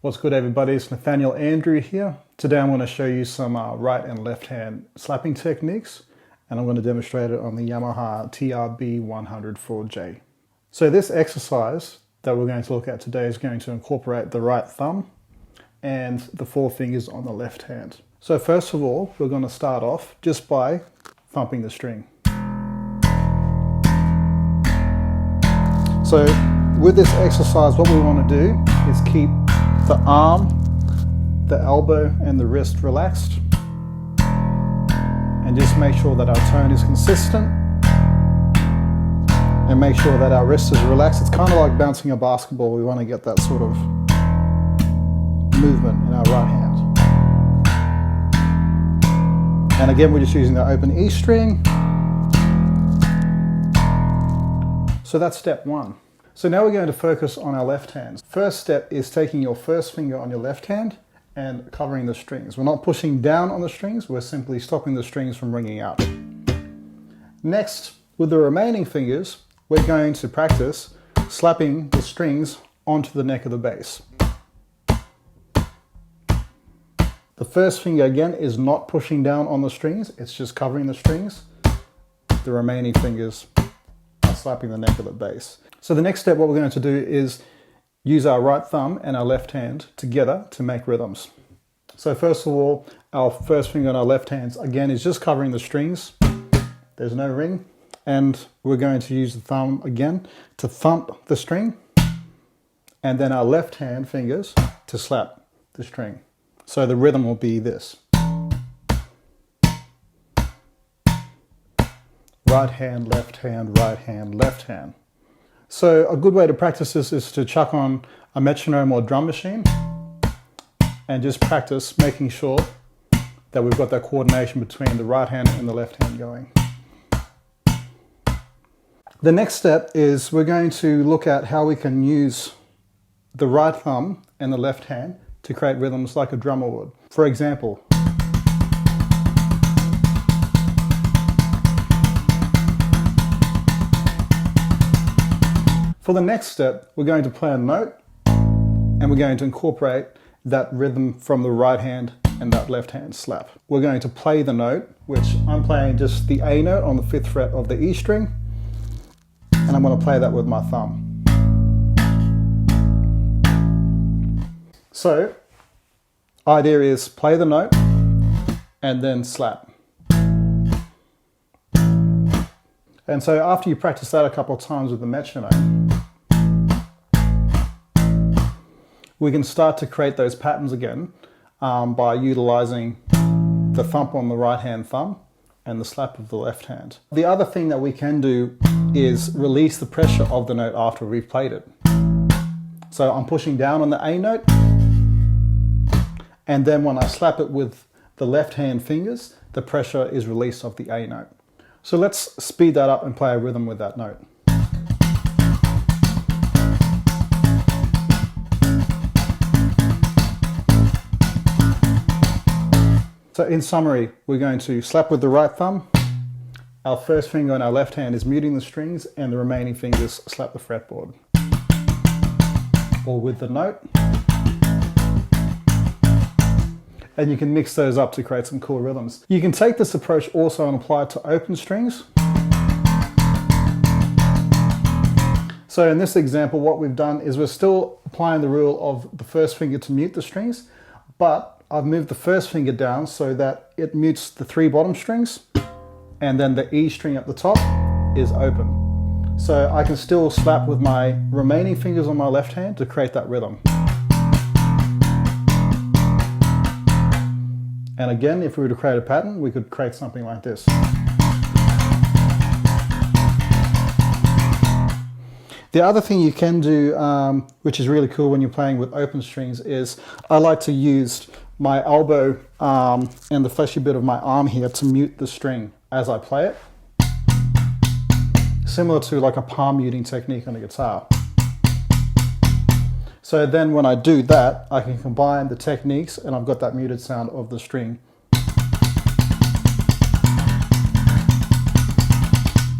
What's good, everybody? It's Nathaniel Andrew here. Today I'm going to show you some right and left hand slapping techniques, and I'm going to demonstrate it on the Yamaha TRB 104J. So this exercise that we're going to look at today is going to incorporate the right thumb and the four fingers on the left hand. So first of all, we're going to start off just by thumping the string. So with this exercise, what we want to do is keep the arm, the elbow and the wrist relaxed, and just make sure that our tone is consistent and make sure that our wrist is relaxed. It's kind of like bouncing a basketball. We want to get that sort of movement in our right hand. And again, we're just using the open E string. So that's step one. So now we're going to focus on our left hand. First step is taking your first finger on your left hand and covering the strings. We're not pushing down on the strings, we're simply stopping the strings from ringing out. Next, with the remaining fingers, we're going to practice slapping the strings onto the neck of the bass. The first finger again is not pushing down on the strings, it's just covering the strings. The remaining fingers are slapping the neck of the bass. So the next step, what we're going to do is use our right thumb and our left hand together to make rhythms. So first of all, our first finger on our left hand again is just covering the strings. There's no ring. And we're going to use the thumb again to thump the string. And then our left hand fingers to slap the string. So the rhythm will be this. Right hand, left hand, right hand, left hand. So a good way to practice this is to chuck on a metronome or drum machine and just practice making sure that we've got that coordination between the right hand and the left hand going. The next step is we're going to look at how we can use the right thumb and the left hand to create rhythms like a drummer would. For example, for the next step, we're going to play a note and we're going to incorporate that rhythm from the right hand and that left hand slap. We're going to play the note, which I'm playing just the A note on the 5th fret of the E string, and I'm going to play that with my thumb. So, idea is play the note and then slap. And so after you practice that a couple of times with the metronome, we can start to create those patterns again by utilizing the thump on the right hand thumb and the slap of the left hand. The other thing that we can do is release the pressure of the note after we've played it. So I'm pushing down on the A note, and then when I slap it with the left hand fingers, the pressure is released off the A note. So let's speed that up and play a rhythm with that note. So in summary, we're going to slap with the right thumb. Our first finger on our left hand is muting the strings, and the remaining fingers slap the fretboard. Or with the note. And you can mix those up to create some cool rhythms. You can take this approach also and apply it to open strings. So in this example, what we've done is we're still applying the rule of the first finger to mute the strings, but I've moved the first finger down so that it mutes the 3 bottom strings, and then the E string at the top is open. So I can still slap with my remaining fingers on my left hand to create that rhythm. And again, if we were to create a pattern, we could create something like this. The other thing you can do, which is really cool when you're playing with open strings, is I like to use my elbow and the fleshy bit of my arm here to mute the string as I play it. Similar to like a palm muting technique on a guitar. So then when I do that, I can combine the techniques and I've got that muted sound of the string.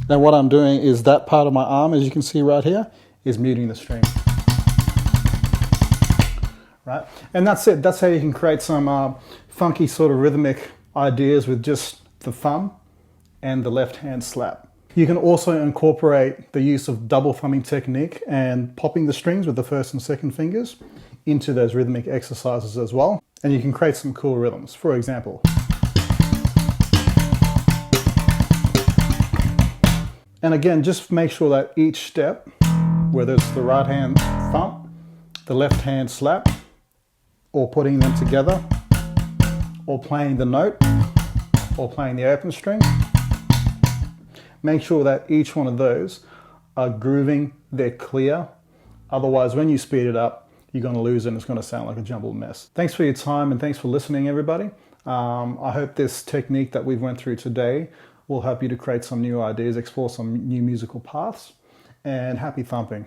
Now what I'm doing is that part of my arm, as you can see right here, is muting the string. right? And that's it. That's how you can create some funky sort of rhythmic ideas with just the thumb and the left hand slap. You can also incorporate the use of double thumbing technique and popping the strings with the first and second fingers into those rhythmic exercises as well. And you can create some cool rhythms. For example, and again, just make sure that each step, whether it's the right hand thump, the left hand slap, or putting them together, or playing the note, or playing the open string, make sure that each one of those are grooving, they're clear. Otherwise, when you speed it up, you're going to lose it and it's going to sound like a jumbled mess. Thanks for your time and thanks for listening, everybody. I hope this technique that we've went through today will help you to create some new ideas, explore some new musical paths, and happy thumping.